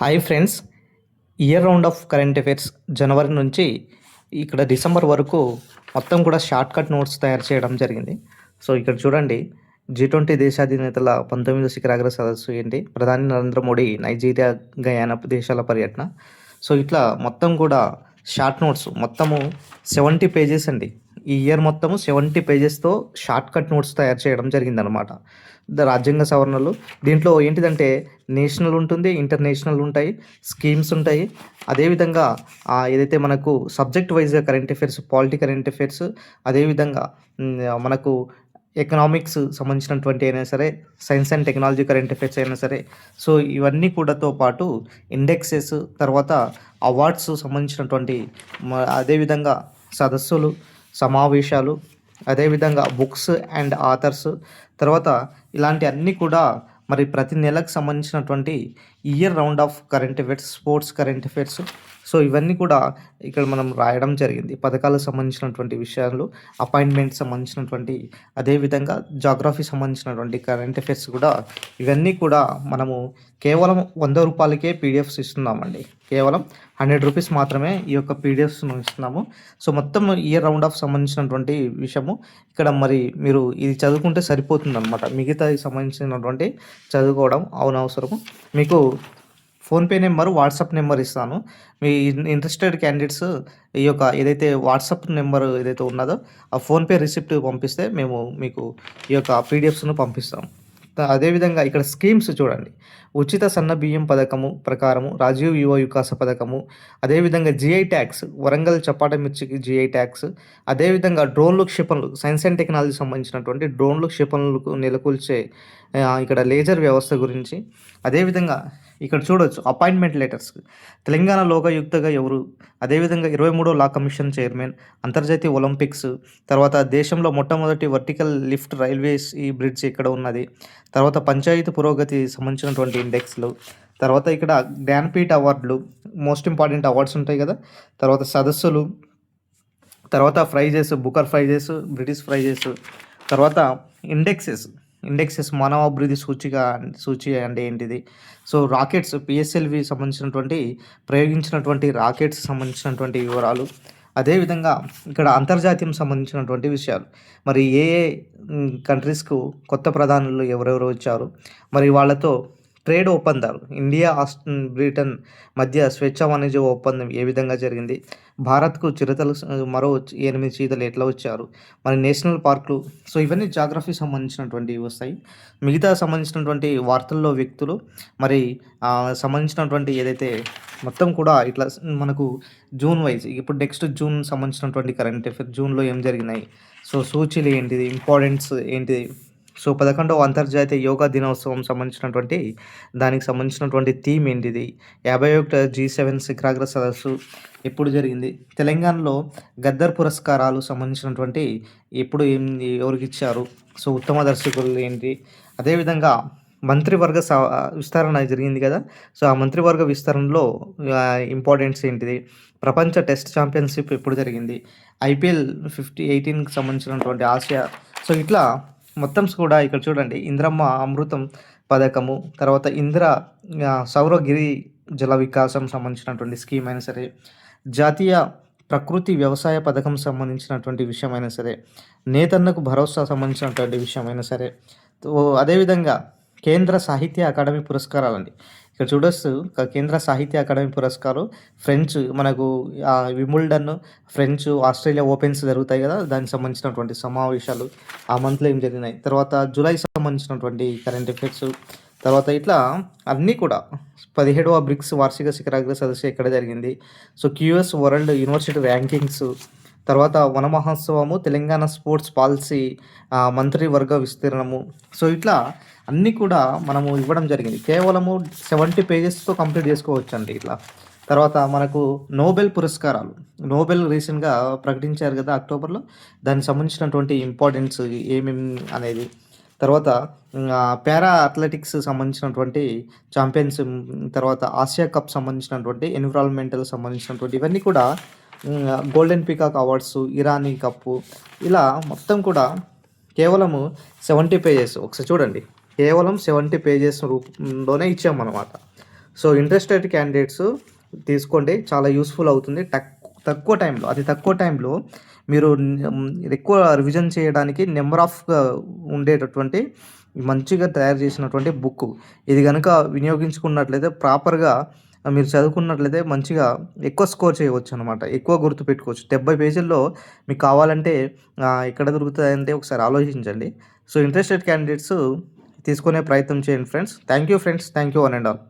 Hi friends, year round of current affairs జనవరి నుంచి ఇక్కడ డిసెంబర్ వరకు మొత్తం కూడా షార్ట్ కట్ నోట్స్ తయారు చేయడం జరిగింది. సో ఇక్కడ చూడండి, G20 దేశాధినేతల 19వ శిఖరాగ్ర సదస్సు ఏంటి, ప్రధాని నరేంద్ర మోడీ నైజీరియా, గయానా దేశాల పర్యటన. సో ఇట్లా మొత్తం కూడా షార్ట్ నోట్స్ మొత్తము 70 పేజెస్ అండి. ఈ ఇయర్ మొత్తము 70 పేజెస్తో షార్ట్ కట్ నోట్స్ తయారు చేయడం జరిగిందనమాట. రాజ్యాంగ సవరణలు దీంట్లో ఏంటిదంటే నేషనల్ ఉంటుంది, ఇంటర్నేషనల్ ఉంటాయి, స్కీమ్స్ ఉంటాయి. అదేవిధంగా ఏదైతే మనకు సబ్జెక్ట్ వైజ్గా current affairs, polity current affairs, అదేవిధంగా మనకు ఎకనామిక్స్ సంబంధించినటువంటి అయినా సరే, science and technology current affairs అయినా సరే. సో ఇవన్నీ కూడాతో పాటు ఇండెక్సెస్, తర్వాత అవార్డ్స్ సంబంధించినటువంటి అదేవిధంగా సదస్సులు, సమావేశాలు, అదేవిధంగా బుక్స్ అండ్ ఆథర్స్, తర్వాత ఇలాంటి అన్నీ కూడా మరి ప్రతి నెలకు సంబంధించినటువంటి year round of current affairs, sports current affairs. So ఇవన్నీ కూడా ఇక్కడ మనం రాయడం జరిగింది. పథకాలకు సంబంధించినటువంటి విషయాలు, అపాయింట్మెంట్ సంబంధించినటువంటి, అదేవిధంగా జాగ్రఫీ సంబంధించినటువంటి కరెంట్ అఫైర్స్ కూడా, ఇవన్నీ కూడా మనము కేవలం 100 రూపాయలకే పీడిఎఫ్స్ ఇస్తున్నామండి. కేవలం 100 రూపీస్ మాత్రమే ఈ యొక్క పీడిఎఫ్స్ను ఇస్తున్నాము. సో మొత్తం ఇయర్ రౌండ్ ఆఫ్ సంబంధించినటువంటి విషయము ఇక్కడ మరి మీరు ఇది చదువుకుంటే సరిపోతుంది అనమాట. మిగతా సంబంధించినటువంటి చదువుకోవడం అవసరము. మీకు ఫోన్పే నెంబర్, వాట్సాప్ నెంబర్ ఇస్తాను. మీ ఇంట్రెస్టెడ్ క్యాండిడేట్స్ ఈ యొక్క ఏదైతే వాట్సాప్ నెంబర్ ఏదైతే ఉన్నదో ఆ ఫోన్పే రిసిప్ట్ పంపిస్తే మేము మీకు ఈ యొక్క పీడిఎఫ్స్ను పంపిస్తాం. అదేవిధంగా ఇక్కడ స్కీమ్స్ చూడండి. ఉచిత సన్న బియ్యం పథకము ప్రకారము రాజీవ్ యువ వికాస పథకము, అదేవిధంగా జిఐ ట్యాక్స్, వరంగల్ చపాట మిర్చికి జిఐ ట్యాక్స్, అదేవిధంగా డ్రోన్లు, క్షిపణులు, సైన్స్ అండ్ టెక్నాలజీ సంబంధించినటువంటి డ్రోన్లు, క్షిపణులకు నెలకొల్చే ఇక్కడ లేజర్ వ్యవస్థ గురించి. అదేవిధంగా ఇక్కడ చూడొచ్చు అపాయింట్మెంట్ లెటర్స్. తెలంగాణ లోకాయుక్తగా ఎవరు, అదేవిధంగా 23వ లా కమిషన్ చైర్మన్, అంతర్జాతీయ ఒలింపిక్స్, తర్వాత దేశంలో మొట్టమొదటి వర్టికల్ లిఫ్ట్ రైల్వేస్ ఈ బ్రిడ్జ్ ఇక్కడ ఉన్నది, తర్వాత పంచాయతీ పురోగతి సంబంధించినటువంటి ఇండెక్స్లు, తర్వాత ఇక్కడ జ్ఞానపీఠ అవార్డులు, మోస్ట్ ఇంపార్టెంట్ అవార్డ్స్ ఉంటాయి కదా, తర్వాత సదస్సులు, తర్వాత prizes, booker prizes, British prizes, తర్వాత ఇండెక్సెస్ మానవాభివృద్ధి సూచి అంటే ఏంటిది. సో రాకెట్స్, పిఎస్ఎల్వి సంబంధించినటువంటి ప్రయోగించినటువంటి రాకెట్స్ సంబంధించినటువంటి వివరాలు. అదేవిధంగా ఇక్కడ అంతర్జాతీయం సంబంధించినటువంటి విషయాలు. మరి ఏ కంట్రీస్కు కొత్త ప్రధానులు ఎవరెవరు వచ్చారు, మరి వాళ్ళతో ట్రేడ్ ఒప్పందాలు, ఇండియా, బ్రిటన్ మధ్య స్వేచ్ఛా వాణిజ్య ఒప్పందం ఏ విధంగా జరిగింది, భారత్కు చిరుతలు మరో 8 చీతలు ఎట్లా వచ్చారు, మరి నేషనల్ పార్కులు. సో ఇవన్నీ జాగ్రఫీ సంబంధించినటువంటివి వస్తాయి. మిగతా సంబంధించినటువంటి వార్తల్లో వ్యక్తులు, మరి సంబంధించినటువంటి ఏదైతే మొత్తం కూడా ఇట్లా మనకు జూన్ వైజ్, ఇప్పుడు నెక్స్ట్ జూన్ సంబంధించినటువంటి కరెంట్ అఫేర్, జూన్లో ఏం జరిగినాయి, సో సూచీలు ఏంటిది, ఇంపార్టెన్స్ ఏంటిది. సో 11వ అంతర్జాతీయ యోగా దినోత్సవం సంబంధించినటువంటి దానికి సంబంధించినటువంటి థీమ్ ఏంటిది, 51 G7 శిఖరాగ్ర సదస్సు ఎప్పుడు జరిగింది, తెలంగాణలో గద్దర్ పురస్కారాలు సంబంధించినటువంటి ఎప్పుడు ఎవరికి ఇచ్చారు, సో ఉత్తమ దర్శకులు ఏంటి, అదేవిధంగా మంత్రివర్గ విస్తరణ జరిగింది కదా, సో ఆ మంత్రివర్గ విస్తరణలో ఇంపార్టెన్స్ ఏంటిది, ప్రపంచ టెస్ట్ ఛాంపియన్షిప్ ఎప్పుడు జరిగింది, IPL 18కి సంబంధించినటువంటి ఆసియా. సో ఇట్లా మొత్తం కూడా ఇక్కడ చూడండి, ఇంద్రమ్మ అమృతం పథకము, తర్వాత సౌరగిరి జల వికాసం సంబంధించినటువంటి స్కీమ్ అయినా సరే, జాతీయ ప్రకృతి వ్యవసాయ పథకం సంబంధించినటువంటి విషయమైనా సరే, నేతన్నకు భరోసా సంబంధించినటువంటి విషయమైనా సరే, అదేవిధంగా కేంద్ర సాహిత్య అకాడమీ పురస్కారాలండి. ఇక్కడ చూడొచ్చు, కేంద్ర సాహిత్య అకాడమీ పురస్కారం ఫ్రెంచ్, మనకు వింబుల్డన్, ఫ్రెంచ్, ఆస్ట్రేలియా ఓపెన్స్ జరుగుతాయి కదా, దానికి సంబంధించినటువంటి సమావేశాలు ఆ మంత్లో ఏం జరిగినాయి, తర్వాత జూలై సంబంధించినటువంటి కరెంట్ అఫైర్స్, తర్వాత ఇట్లా అన్నీ కూడా 17వ బ్రిక్స్ వార్షిక శిఖరాగ్ర సదస్సు ఎక్కడ జరిగింది, so QS world university rankings, తర్వాత వన మహోత్సవము, తెలంగాణ స్పోర్ట్స్ పాలసీ, మంత్రివర్గ విస్తీర్ణము. సో ఇట్లా అన్నీ కూడా మనము ఇవ్వడం జరిగింది. కేవలము 70 పేజెస్తో కంప్లీట్ చేసుకోవచ్చు అండి ఇట్లా. తర్వాత మనకు నోబెల్ పురస్కారాలు, నోబెల్ రీసెంట్గా ప్రకటించారు కదా అక్టోబర్లో, దానికి సంబంధించినటువంటి ఇంపార్టెన్స్ ఏమేమి అనేది, తర్వాత పారా అథ్లెటిక్స్ సంబంధించినటువంటి ఛాంపియన్స్, తర్వాత ఆసియా కప్ సంబంధించినటువంటి, ఎన్విరాన్మెంటల్ సంబంధించినటువంటి ఇవన్నీ కూడా, golden peacock awards, Irani cup, ఇలా మొత్తం కూడా కేవలము 70 పేజెస్. ఒకసారి చూడండి, కేవలం 70 పేజెస్ రూపంలోనే ఇచ్చామన్నమాట. సో ఇంట్రెస్టెడ్ క్యాండిడేట్స్ తీసుకోండి, చాలా యూస్ఫుల్ అవుతుంది. తక్కువ టైంలో, అతి తక్కువ టైంలో మీరు ఎక్కువ రివిజన్ చేయడానికి నెంబర్ ఆఫ్ ఉండేటటువంటి మంచిగా తయారు చేసినటువంటి బుక్. ఇది కనుక వినియోగించుకున్నట్లయితే ప్రాపర్గా మీరు చదువుకున్నట్లయితే మంచిగా ఎక్కువ స్కోర్ చేయవచ్చు అనమాట. ఎక్కువ గుర్తుపెట్టుకోవచ్చు. 70 పేజీల్లో మీకు కావాలంటే ఎక్కడ దొరుకుతాయంటే ఒకసారి ఆలోచించండి. సో ఇంట్రెస్టెడ్ క్యాండిడేట్స్ తీసుకునే ప్రయత్నం చేయండి friends. Thank you friends. Thank you one and all.